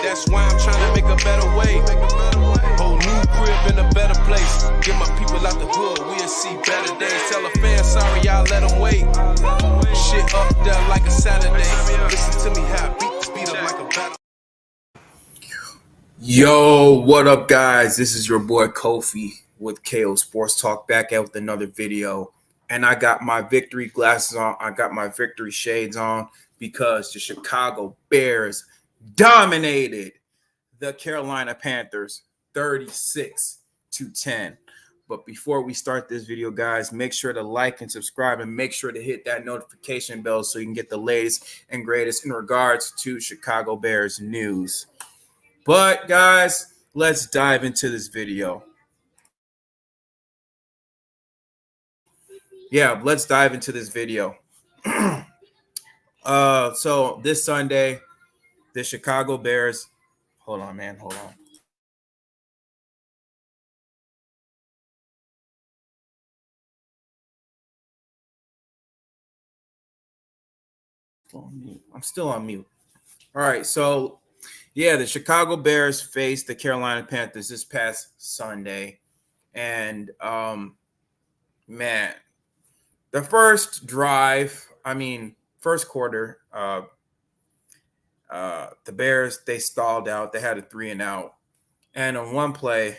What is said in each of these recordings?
That's why I'm trying to make a better way. Whole new crib in a better place. Get my people out the hood, we'll see better days. Tell a fan sorry, y'all let them wait. Shit up there like a Saturday. Listen to me how I beat this beat up like a battle. Yo, what up, guys? This is your boy Kofi with KO Sports Talk, back out with another video. And I got my victory glasses on. I got my victory shades on because the Chicago Bears dominated the Carolina Panthers 36-10. But before we start this video, guys, make sure to like and subscribe and make sure to hit that notification bell so you can get the latest and greatest in regards to Chicago Bears news. But, guys, let's dive into this video. Let's dive into this video. So this Sunday, the Chicago Bears. Hold on, man. Hold on. I'm still on mute. All right, so the Chicago Bears faced the Carolina Panthers this past Sunday. And man, the first drive, first quarter, the Bears, they stalled out. They had a 3-and-out. And on one play,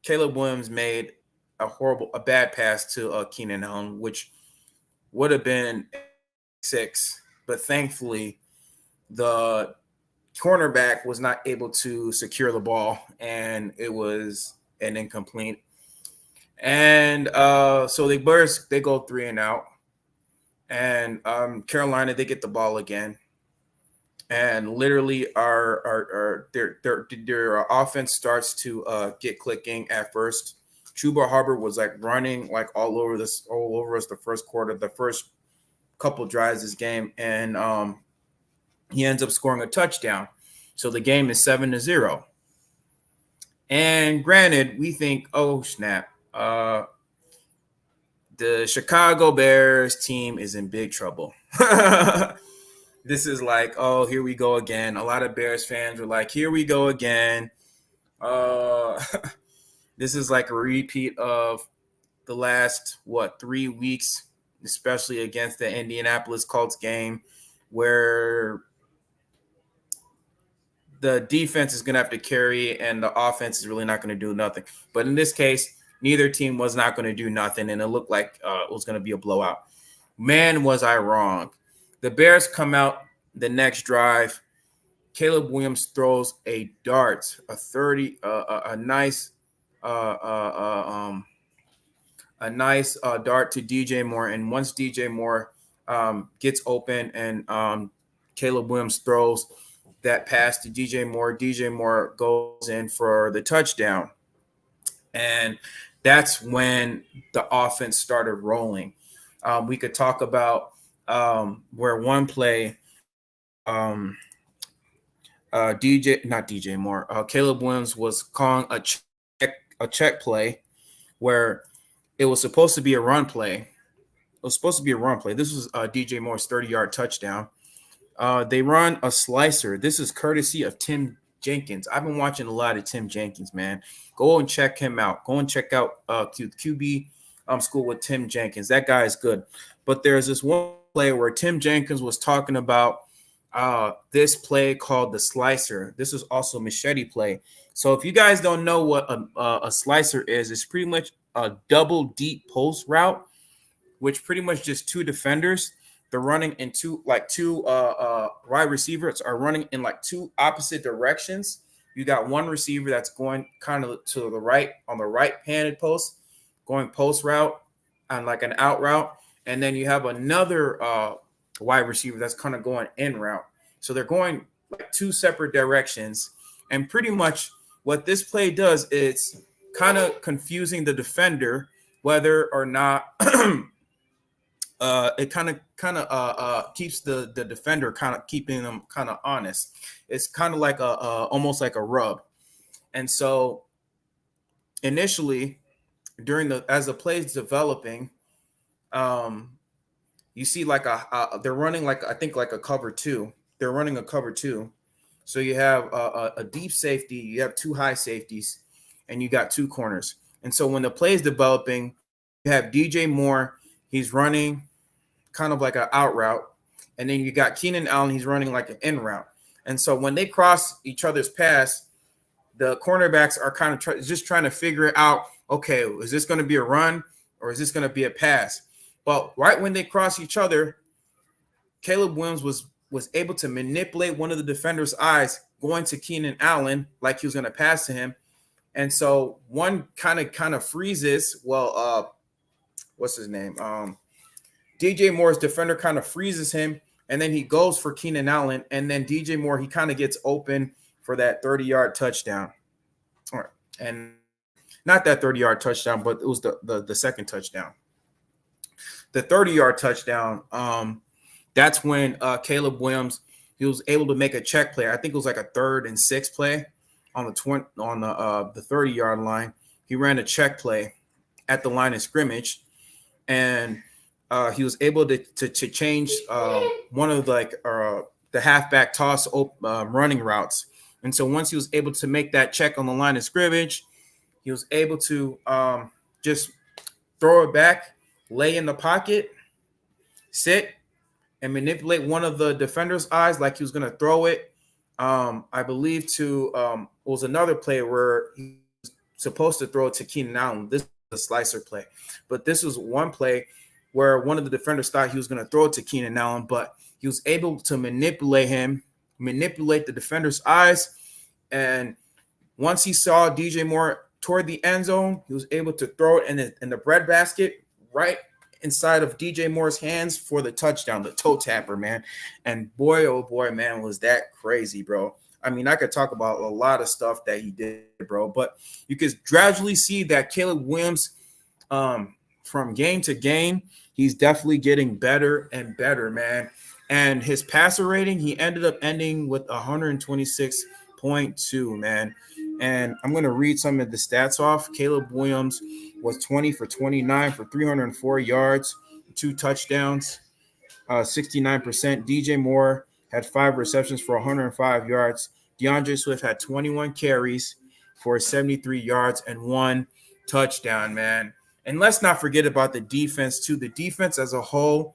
Caleb Williams made a bad pass to Keenan Allen, which would have been 6. But thankfully, the cornerback was not able to secure the ball, and it was an incomplete. And so the Bears, they go 3-and-out. And Carolina, they get the ball again. And literally their offense starts to get clicking at first. Chuba Hubbard was running all over us the first quarter, the first couple drives this game, and he ends up scoring a touchdown. So the game is 7-0. And granted, we think, oh snap, the Chicago Bears team is in big trouble. This is oh, here we go again. A lot of Bears fans were like, here we go again. This is like a repeat of the last, 3 weeks, especially against the Indianapolis Colts game, where the defense is going to have to carry and the offense is really not going to do nothing. But in this case, neither team was not going to do nothing, and it looked like it was going to be a blowout. Man, was I wrong. The Bears come out the next drive. Caleb Williams throws a dart, a nice dart to DJ Moore. And once DJ Moore gets open and Caleb Williams throws that pass to DJ Moore goes in for the touchdown. And that's when the offense started rolling. We could talk about where one play, Caleb Williams was calling a check play where it was supposed to be a run play. This was DJ Moore's 30-yard touchdown. They run a slicer. This is courtesy of Tim Jenkins. I've been watching a lot of Tim Jenkins, man. Go and check him out. Go and check out QB school with Tim Jenkins. That guy is good. But there's this one play where Tim Jenkins was talking about this play called the slicer. This is also machete play. So if you guys don't know what a slicer is, it's pretty much a double deep post route, which pretty much just two defenders. They're running in two wide receivers are running in two opposite directions. You got one receiver that's going kind of to the right on the right padded post, going post route and an out route. And then you have another wide receiver that's kind of going in route. So they're going two separate directions. And pretty much what this play does is kind of confusing the defender whether or not it kind of keeps the defender keeping them honest. It's kind of almost like a rub. And so initially as the play is developing, you see they're running a cover two. They're running a cover two. So you have a deep safety, you have two high safeties, and you got two corners. And so when the play is developing, you have DJ Moore. He's running kind of like an out route. And then you got Keenan Allen. He's running like an in route. And so when they cross each other's pass, the cornerbacks are kind of just trying to figure out, okay, is this going to be a run or is this going to be a pass? But right when they cross each other, Caleb Williams was able to manipulate one of the defender's eyes going to Keenan Allen like he was going to pass to him. And so one kind of freezes. Well, what's his name? DJ Moore's defender kind of freezes him, and then he goes for Keenan Allen, and then DJ Moore, he kind of gets open for that 30-yard touchdown. All right. And not that 30-yard touchdown, but it was the second touchdown. The 30-yard touchdown, that's when Caleb Williams, he was able to make a check play. I think it was like a 3rd and 6 play on the 30-yard line. He ran a check play at the line of scrimmage, and he was able to change one of the halfback toss running routes. And so once he was able to make that check on the line of scrimmage, he was able to just throw it back, lay in the pocket, sit, and manipulate one of the defender's eyes like he was going to throw it. I believe was another play where he was supposed to throw it to Keenan Allen. This was a slicer play. But this was one play where one of the defenders thought he was going to throw it to Keenan Allen, but he was able to manipulate the defender's eyes. And once he saw DJ Moore toward the end zone, he was able to throw it in the breadbasket right inside of DJ Moore's hands for the touchdown, the toe tapper, man. And boy, oh boy, man, was that crazy, bro. I mean, I could talk about a lot of stuff that he did, bro, but you could gradually see that Caleb Williams, from game to game, he's definitely getting better and better, man. And his passer rating, he ended up ending with 126.2, man. And I'm going to read some of the stats off. Caleb Williams was 20 for 29 for 304 yards, 2 touchdowns, 69%. DJ Moore had 5 receptions for 105 yards. DeAndre Swift had 21 carries for 73 yards and 1 touchdown, man. And let's not forget about the defense, too. The defense as a whole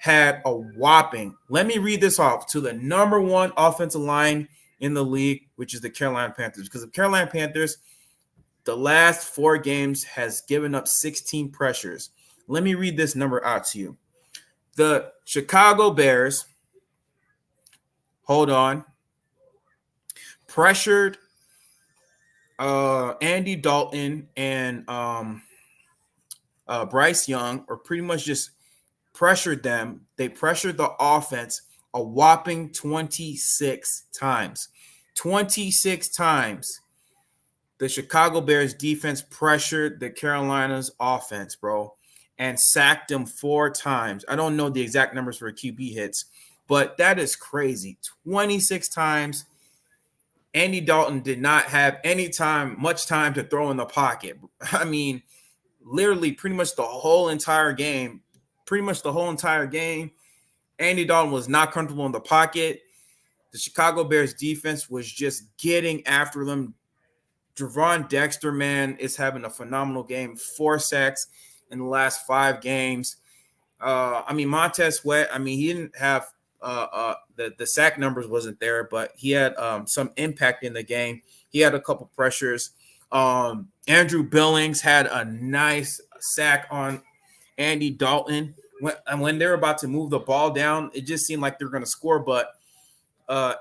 had a whopping, let me read this off, to the number 1 offensive line in the league, which is the Carolina Panthers. Because the Carolina Panthers, the last 4 games has given up 16 pressures. Let me read this number out to you. The Chicago Bears, hold on, pressured Andy Dalton and Bryce Young, or pretty much just pressured them. They pressured the offense a whopping 26 times. 26 times. The Chicago Bears defense pressured the Carolina's offense, bro, and sacked them 4 times. I don't know the exact numbers for QB hits, but that is crazy. 26 times. Andy Dalton did not have much time to throw in the pocket. I mean, literally pretty much the whole entire game, Andy Dalton was not comfortable in the pocket. The Chicago Bears defense was just getting after them. Javon Dexter, man, is having a phenomenal game. 4 sacks in the last 5 games. Montez Sweat, he didn't have the sack numbers wasn't there, but he had some impact in the game. He had a couple pressures. Andrew Billings had a nice sack on Andy Dalton. When they're about to move the ball down, it just seemed like they're going to score, but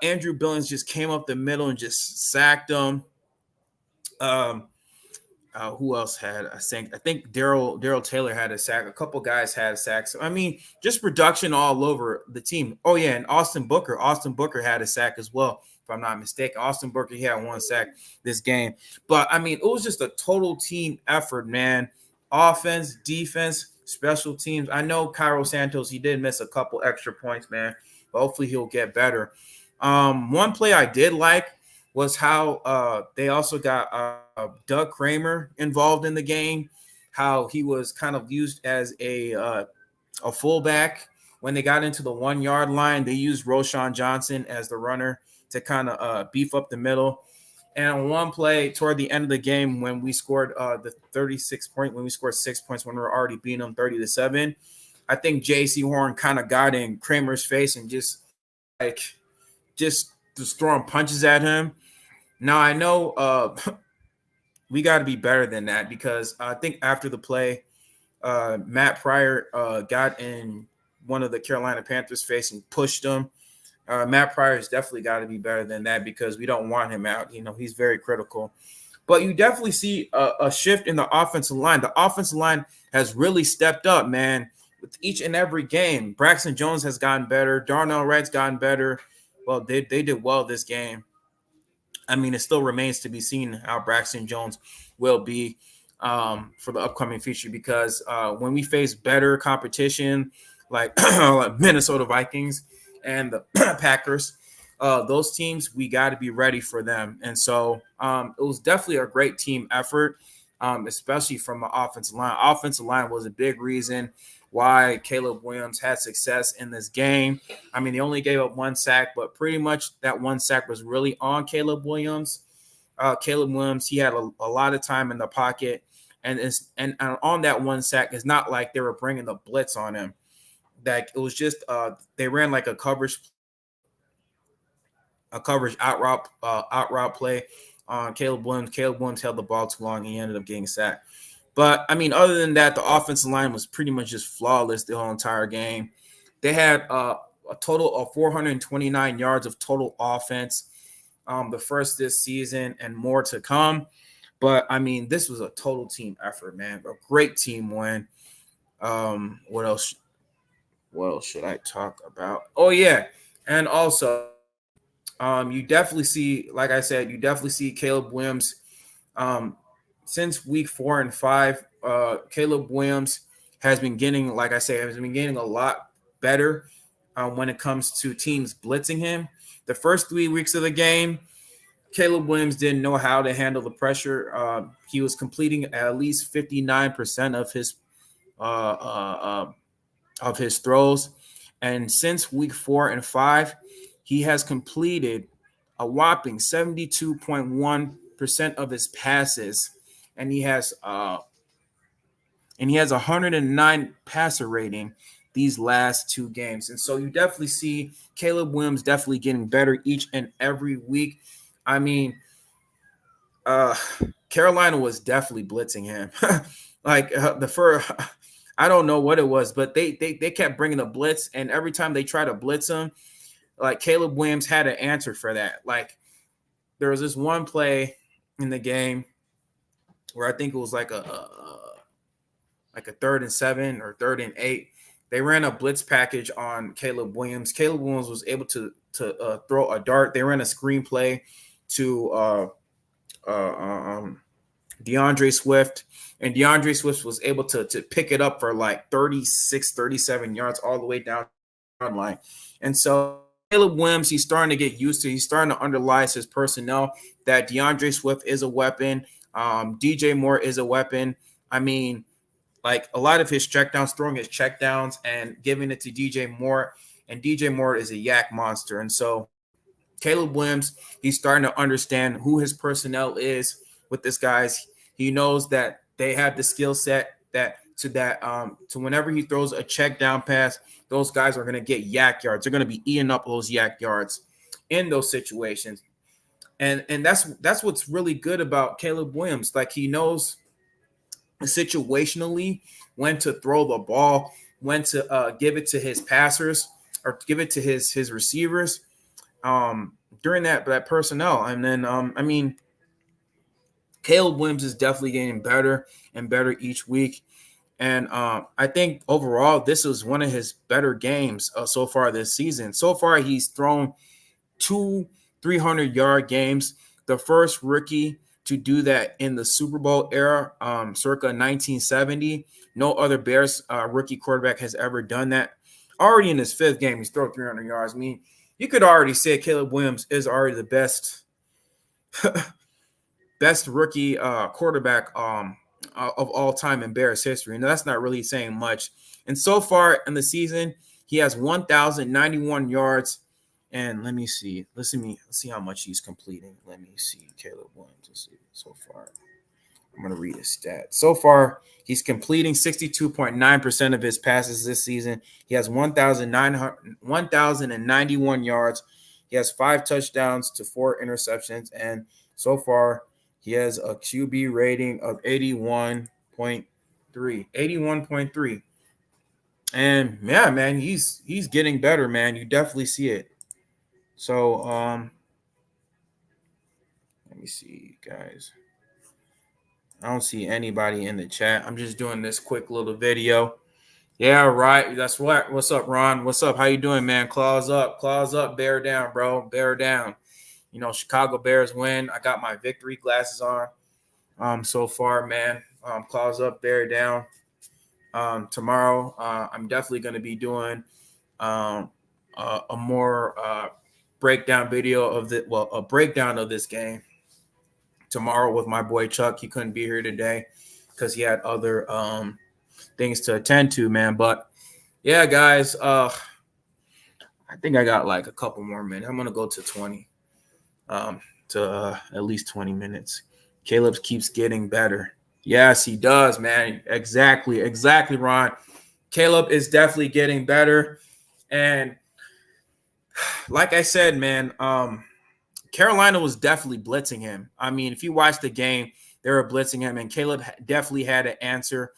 Andrew Billings just came up the middle and just sacked them. Who else had a sack? I think Daryl Taylor had a sack. A couple guys had a sack. So, just production all over the team. Oh, yeah, and Austin Booker had a sack as well, if I'm not mistaken. Austin Booker, he had 1 sack this game. But, it was just a total team effort, man. Offense, defense, special teams. I know Cairo Santos, he did miss a couple extra points, man, but hopefully he'll get better. One play I did like was how they also got Doug Kramer involved in the game, how he was kind of used as a fullback. When they got into the 1-yard line, they used Roshan Johnson as the runner to kind of beef up the middle. And on one play toward the end of the game, when we scored the 36 point, when we scored 6 points, when we were already beating them 30-7, I think J.C. Horn kind of got in Kramer's face and like just throwing punches at him. Now I know we got to be better than that, because I think after the play, Matt Pryor got in one of the Carolina Panthers' face and pushed him. Matt Pryor has definitely got to be better than that, because we don't want him out. He's very critical. But you definitely see a shift in the offensive line. The offensive line has really stepped up, man, with each and every game. Braxton Jones has gotten better. Darnell Wright's gotten better. Well, they did well this game. I mean, it still remains to be seen how Braxton Jones will be for the upcoming future, because when we face better competition like Minnesota Vikings and the Packers, those teams, we got to be ready for them. And so it was definitely a great team effort, especially from the offensive line. Offensive line was a big reason why Caleb Williams had success in this game. I mean, they only gave up one sack, but pretty much that one sack was really on Caleb Williams. Caleb Williams, he had a lot of time in the pocket, and on that one sack, it's not like they were bringing the blitz on him. That it was just they ran like a coverage out route play on Caleb Williams. Caleb Williams held the ball too long, and he ended up getting sacked. But, I mean, other than that, the offensive line was pretty much just flawless the whole entire game. They had a total of 429 yards of total offense, the first this season, and more to come. But, I mean, this was a total team effort, man. A great team win. What else should I talk about? Oh, yeah. And also, you definitely see, like I said, Caleb Williams since week 4 and 5, Caleb Williams has been getting, like I say, a lot better when it comes to teams blitzing him. The first 3 weeks of the game, Caleb Williams didn't know how to handle the pressure. He was completing at least 59% of his throws, and since week 4 and 5, he has completed a whopping 72.1% of his passes. And he has 109 passer rating these last 2 games. And so you definitely see Caleb Williams definitely getting better each and every week. I mean, Carolina was definitely blitzing him. I don't know what it was, but they kept bringing the blitz, and every time they tried to blitz him, like Caleb Williams had an answer for that. Like there was this one play in the game where I think it was like a 3rd and 7 or 3rd and 8. They ran a blitz package on Caleb Williams. Caleb Williams was able to throw a dart. They ran a screen play to DeAndre Swift, and DeAndre Swift was able to pick it up for like 36, 37 yards all the way down the line. And so Caleb Williams, he's starting to get used to. He's starting to underlie his personnel that DeAndre Swift is a weapon. DJ Moore is a weapon. I mean, like a lot of his checkdowns, throwing his checkdowns and giving it to DJ Moore. And DJ Moore is a yak monster. And so Caleb Williams, he's starting to understand who his personnel is with this guys. He knows that they have the skill set to whenever he throws a check down pass, those guys are going to get yak yards. They're going to be eating up those yak yards in those situations. And that's what's really good about Caleb Williams. Like he knows situationally when to throw the ball, when to give it to his passers or give it to his receivers during that personnel. And then I mean, Caleb Williams is definitely getting better and better each week. And I think overall, this was one of his better games so far this season. So far, he's thrown 2 300-yard games, the first rookie to do that in the Super Bowl era, circa 1970. No other Bears rookie quarterback has ever done that. Already in his 5th game, he's thrown 300 yards. I mean, you could already say Caleb Williams is already the best rookie quarterback of all time in Bears history. And that's not really saying much. And so far in the season, he has 1,091 yards And let me see. Let's see how much he's completing. Let me see Caleb Williams. Let's see so far. I'm gonna read his stats. So far, he's completing 62.9% of his passes this season. He has 1,091 yards. He has 5 touchdowns to 4 interceptions, and so far he has a QB rating of 81.3. 81.3. And yeah, man, he's getting better, man. You definitely see it. So let me see, guys. I don't see anybody in the chat. I'm just doing this quick little video. Yeah, right. That's what. What's up, Ron? What's up? How you doing, man? Claws up, bear down, bro. Bear down. You know, Chicago Bears win. I got my victory glasses on. So far, man. Claws up, bear down. Tomorrow, I'm definitely going to be doing a more breakdown video of a breakdown of this game tomorrow with my boy Chuck. He couldn't be here today because he had other things to attend to, man. But yeah, guys, I think I got like a couple more minutes. I'm gonna go to 20, to at least 20 minutes. Caleb keeps getting better. Yes, he does, man. Exactly, Ron. Caleb is definitely getting better, and like I said, man, Carolina was definitely blitzing him. I mean, if you watch the game, they were blitzing him, and Caleb definitely had an answer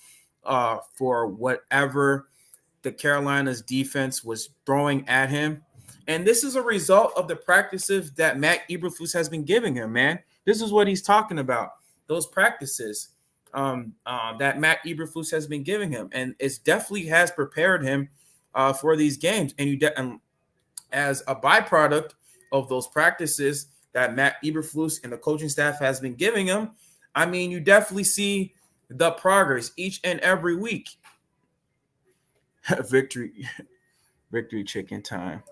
for whatever the Carolina's defense was throwing at him. And this is a result of the practices that Matt Eberflus has been giving him, man. This is what he's talking about. Those practices that Matt Eberflus has been giving him. And it definitely has prepared him for these games. And as a byproduct of those practices that Matt Eberflus and the coaching staff has been giving him, I mean, you definitely see the progress each and every week. Victory chicken time.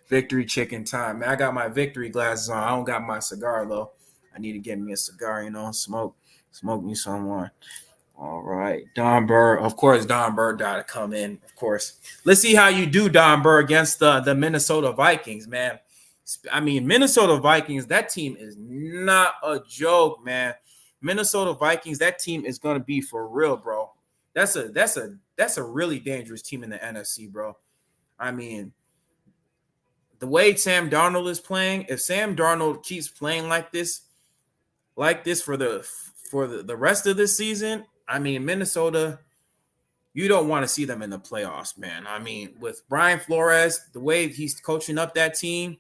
Victory chicken time. Man, I got my victory glasses on. I don't got my cigar though. I need to get me a cigar, smoke me some more. All right. Don Burr. Of course, Don Burr got to come in. Of course. Let's see how you do, Don Burr, against the Minnesota Vikings, man. I mean, Minnesota Vikings, that team is not a joke, man. Minnesota Vikings, that team is going to be for real, bro. That's a really dangerous team in the NFC, bro. I mean, the way Sam Darnold is playing, if Sam Darnold keeps playing like this for the rest of this season, I mean, Minnesota, you don't want to see them in the playoffs, man. I mean, with Brian Flores, the way he's coaching up that team,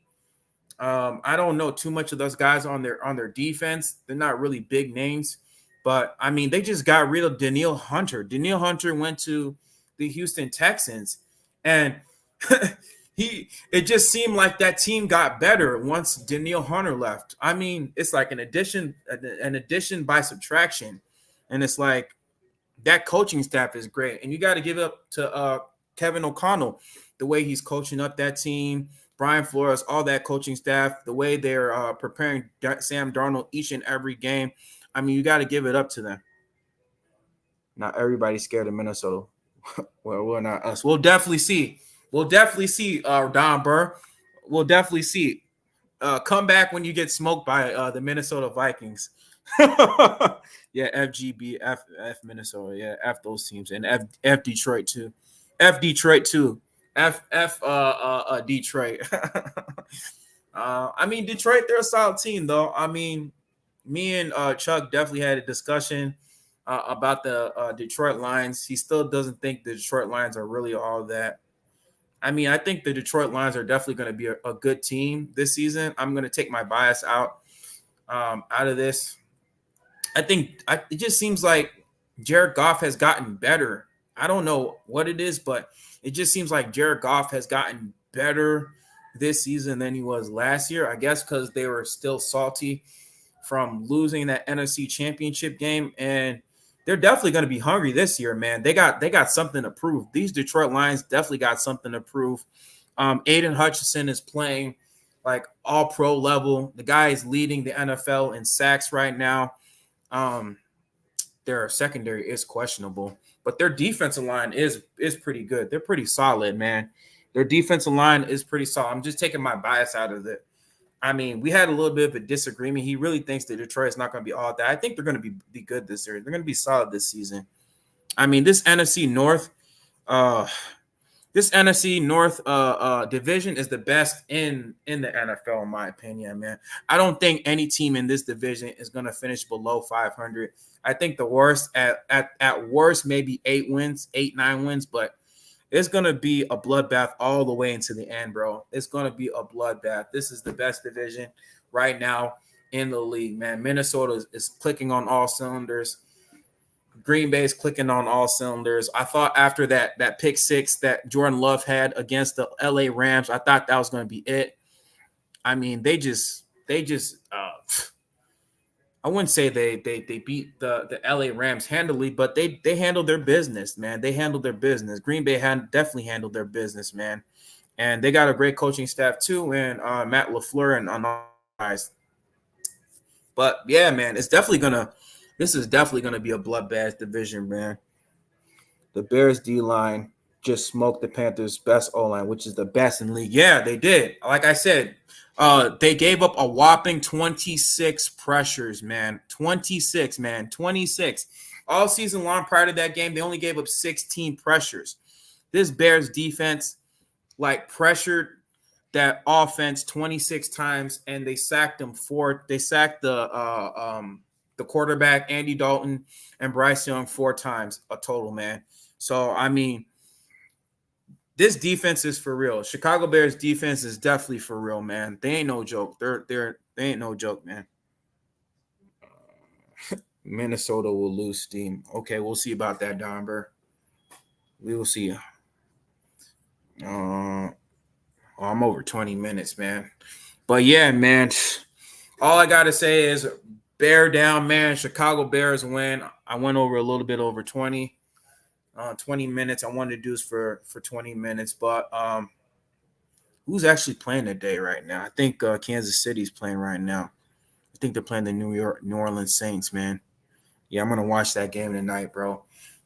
I don't know too much of those guys on their defense. They're not really big names, but I mean, they just got rid of Danielle Hunter. Danielle Hunter went to the Houston Texans, and it just seemed like that team got better once Danielle Hunter left. I mean, it's like an addition by subtraction, and it's like that coaching staff is great, and you got to give it up to Kevin O'Connell, the way he's coaching up that team. Brian Flores, all that coaching staff, the way they're preparing Sam Darnold each and every game. I mean, you got to give it up to them. Not everybody's scared of Minnesota. Well, we're not us. We'll definitely see. Don Burr. We'll definitely see. Come back when you get smoked by the Minnesota Vikings. Yeah, FGB, F Minnesota. Yeah, F those teams. And F Detroit too. F Detroit too. Detroit. I mean, Detroit, they're a solid team, though. I mean, me and Chuck definitely had a discussion about the Detroit Lions. He still doesn't think the Detroit Lions are really all that. I mean, I think the Detroit Lions are definitely going to be a good team this season. I'm going to take my bias out of this. I think it just seems like Jared Goff has gotten better. I don't know what it is, but it just seems like Jared Goff has gotten better this season than he was last year. I guess because they were still salty from losing that NFC Championship game, and they're definitely going to be hungry this year, man. They got something to prove. These Detroit Lions definitely got something to prove. Aiden Hutchinson is playing like all pro level. The guy is leading the NFL in sacks right now. Their secondary is questionable, but their defensive line is pretty good. They're pretty solid, man. Their defensive line is pretty solid. I'm just taking my bias out of it. I mean, we had a little bit of a disagreement. He really thinks that Detroit's not going to be all that. I think they're going to be good this year. They're going to be solid this season. I mean, this NFC North, division is the best in the NFL, in my opinion, man. I don't think any team in this division is going to finish below 500. I think the worst at worst maybe 9 wins, but it's going to be a bloodbath all the way into the end, bro. It's going to be a bloodbath. This is the best division right now in the league, man. Minnesota is clicking on all cylinders. Green Bay's clicking on all cylinders. I thought after that pick six that Jordan Love had against the LA Rams, I thought that was going to be it. I mean, they just I wouldn't say they beat the LA Rams handily, but they handled their business, man. They handled their business. Green Bay definitely handled their business, man. And they got a great coaching staff too, and Matt LaFleur and on all guys. But yeah, man, this is definitely gonna be a bloodbath division, man. The Bears D line just smoked the Panthers' best O line, which is the best in the league. Yeah, they did. Like I said, they gave up a whopping 26 pressures, man. 26, man. 26. All season long prior to that game, they only gave up 16 pressures. This Bears defense, pressured that offense 26 times, and they sacked them They sacked the quarterback, Andy Dalton, and Bryce Young 4 times a total, man. So, I mean, this defense is for real. Chicago Bears defense is definitely for real, they ain't no joke. They ain't no joke, man. Minnesota will lose steam. Okay, we'll see about that, Donber. We will see. I'm over 20 minutes, man. But yeah, man, all I gotta say is bear down, man. Chicago Bears win. I went over a little bit over 20 minutes. I wanted to do this for 20 minutes, but who's actually playing today right now? I think Kansas City's playing right now. I think they're playing the New Orleans Saints, man. Yeah, I'm gonna watch that game tonight, bro.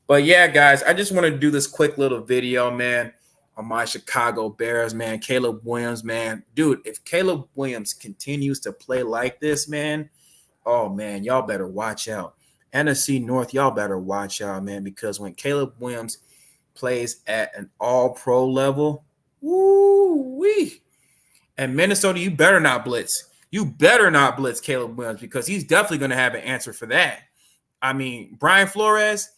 But yeah, guys, I just want to do this quick little video, man, on my Chicago Bears, man. Caleb Williams, man. Dude, if Caleb Williams continues to play like this, man, oh, man, y'all better watch out. NFC North, y'all better watch out, man, because when Caleb Williams plays at an all-pro level, woo-wee. And Minnesota, you better not blitz. You better not blitz Caleb Williams because he's definitely going to have an answer for that. I mean, Brian Flores,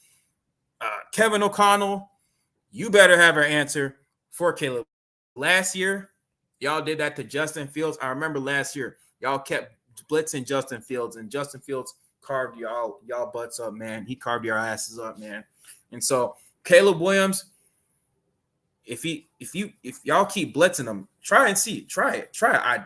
Kevin O'Connell, you better have an answer for Caleb. Last year, y'all did that to Justin Fields. I remember last year, y'all kept blitzing Justin Fields, and Justin Fields carved y'all butts up, man. He carved your asses up, man. And so Caleb Williams, if y'all keep blitzing him, try it.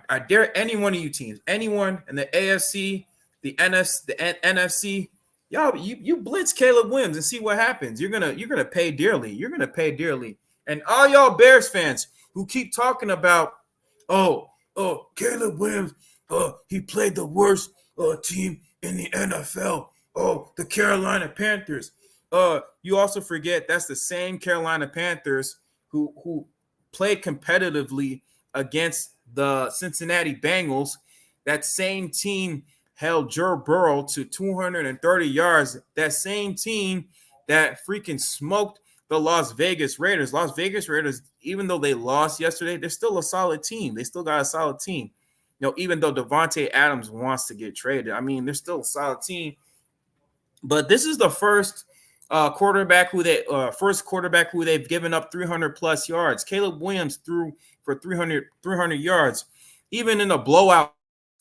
I dare any one of you teams, anyone in the AFC, the NFC, y'all, you blitz Caleb Williams and see what happens. You're gonna pay dearly. You're gonna pay dearly. And all y'all Bears fans who keep talking about, Caleb Williams, he played the worst team in the NFL. Oh, the Carolina Panthers. You also forget that's the same Carolina Panthers who played competitively against the Cincinnati Bengals. That same team held Joe Burrow to 230 yards. That same team that freaking smoked the Las Vegas Raiders. Las Vegas Raiders, even though they lost yesterday, they're still a solid team. They still got a solid team. Even though Devontae Adams wants to get traded, I mean, they're still a solid team. But this is the first quarterback who they've given up 300 plus yards. Caleb Williams threw for 300 yards. Even in a blowout,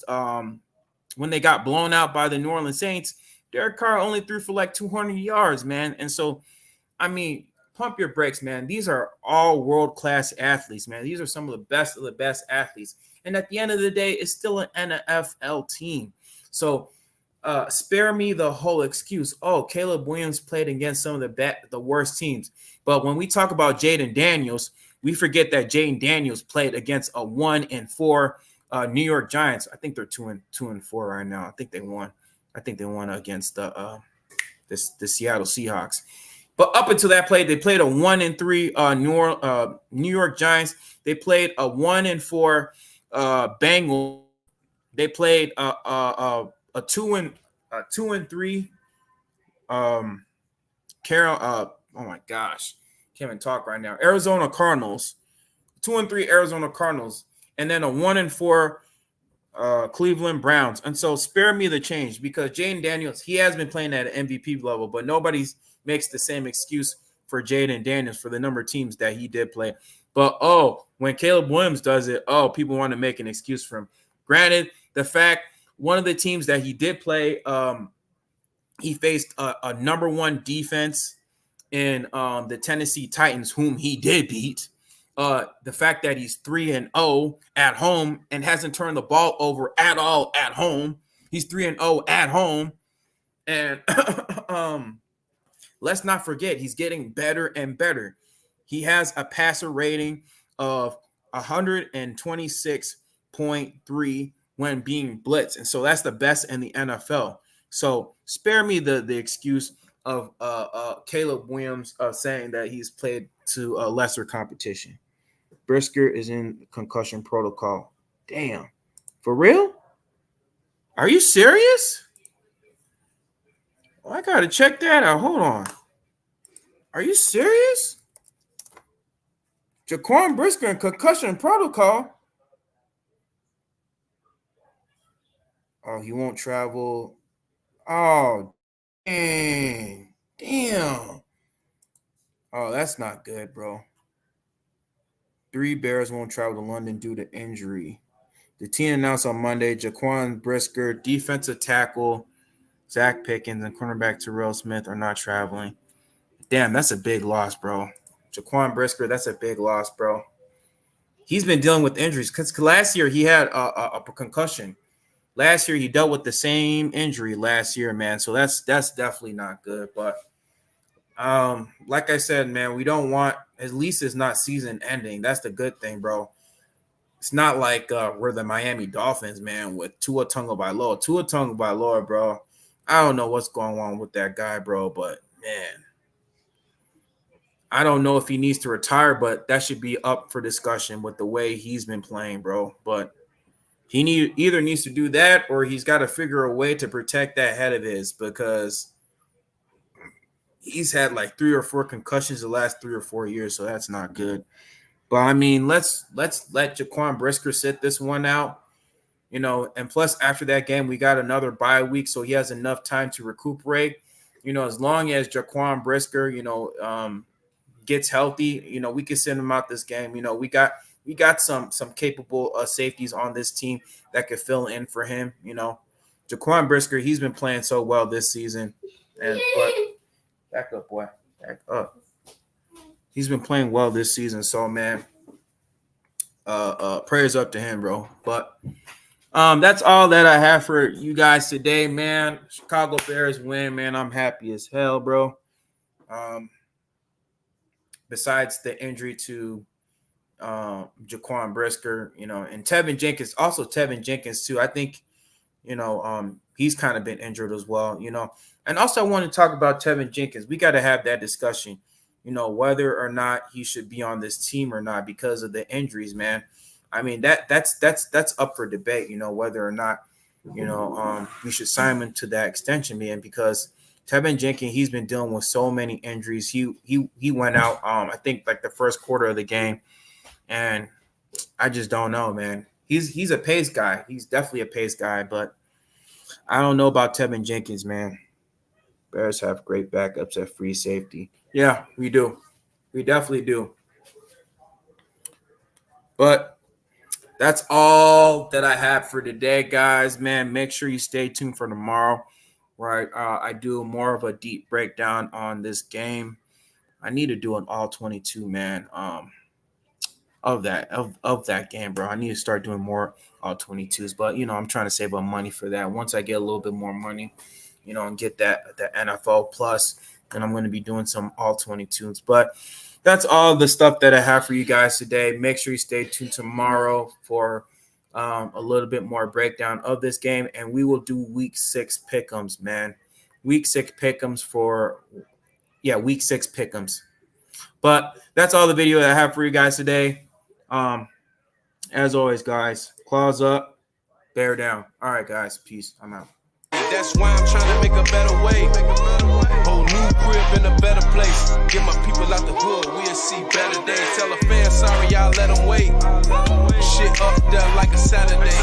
when they got blown out by the New Orleans Saints, Derek Carr only threw for like 200 yards, man. And so, I mean, pump your brakes, man. These are all world-class athletes, man. These are some of the best athletes. And at the end of the day, it's still an NFL team. So spare me the whole excuse. Oh, Caleb Williams played against some of the worst teams. But when we talk about Jaden Daniels, we forget that Jaden Daniels played against a 1-4 New York Giants. I think they're 2-4 right now. I think they won against the Seattle Seahawks. But up until that play, they played a 1-3 New York Giants. They played a 1-4 Bengals. They played a 2-3 Carol. Oh my gosh, can't even talk right now. Arizona Cardinals, 2-3 Arizona Cardinals, and then a 1-4 Cleveland Browns. And so spare me the change, because Jaden Daniels, he has been playing at an MVP level, but nobody makes the same excuse for Jaden Daniels for the number of teams that he did play. But when Caleb Williams does it, people want to make an excuse for him. Granted, the fact one of the teams that he did play, he faced a number one defense in the Tennessee Titans, whom he did beat. The fact that he's 3-0 at home and hasn't turned the ball over at all at home. He's 3-0 at home. And let's not forget, he's getting better and better. He has a passer rating of 126.3 when being blitzed. And so that's the best in the NFL. So spare me the excuse of Caleb Williams saying that he's played to a lesser competition. Brisker is in concussion protocol. Damn. For real? Are you serious? I got to check that out. Hold on. Are you serious? Jaquan Brisker in concussion protocol? Oh, he won't travel. Oh, dang. Damn. Oh, that's not good, bro. 3 Bears won't travel to London due to injury. The team announced on Monday Jaquan Brisker, defensive tackle Zach Pickens, and cornerback Terrell Smith are not traveling. Damn, that's a big loss, bro. Jaquan Brisker, that's a big loss, bro. He's been dealing with injuries because last year he had a concussion. Last year he dealt with the same injury last year, man. So that's definitely not good. But like I said, man, we don't want, at least it's not season ending. That's the good thing, bro. It's not like we're the Miami Dolphins, man, with Tua Tagovailoa. Tua Tagovailoa, bro. I don't know what's going on with that guy, bro, but man, I don't know if he needs to retire, but that should be up for discussion with the way he's been playing, bro. But he either needs to do that or he's got to figure a way to protect that head of his, because he's had like 3 or 4 concussions the last 3 or 4 years, so that's not good. But I mean, let's let Jaquan Brisker sit this one out, and plus after that game we got another bye week, so he has enough time to recuperate. As long as Jaquan Brisker, gets healthy, we can send him out this game. We got some capable safeties on this team that could fill in for him. Jaquan Brisker, he's been playing so well this season. But back up, boy. Back up. He's been playing well this season. So, man, prayers up to him, bro. But that's all that I have for you guys today, man. Chicago Bears win, man. I'm happy as hell, bro. Besides the injury to Jaquan Brisker, and Tevin Jenkins too. I think, he's kind of been injured as well, And also I want to talk about Tevin Jenkins. We got to have that discussion, whether or not he should be on this team or not because of the injuries, man. I mean, that's up for debate, whether or not, we should sign him to that extension, man, because Tevin Jenkins, he's been dealing with so many injuries. He went out, I think, like the first quarter of the game, and I just don't know, man. He's a pace guy. He's definitely a pace guy, but I don't know about Tevin Jenkins, man. Bears have great backups at free safety. Yeah, we do. We definitely do. But that's all that I have for today, guys. Man, make sure you stay tuned for tomorrow, where I do more of a deep breakdown on this game. I need to do an all 22, man, of that game, bro. I need to start doing more all 22s, but I'm trying to save up money for that. Once I get a little bit more money, and get the NFL plus, then I'm going to be doing some all 22s. But that's all the stuff that I have for you guys today. Make sure you stay tuned tomorrow for a little bit more breakdown of this game, and we will do week 6 pick'ems, man. Week 6 pick'ems for week 6 pick'ems. But that's all the video that I have for you guys today. As always, guys, claws up, bear down. All right, guys, peace. I'm out. That's why I'm trying to make a better way. Whole new crib in a better place. Get my people out the hood, we'll see better days. Tell a fan sorry, y'all let them wait. Shit up there like a Saturday.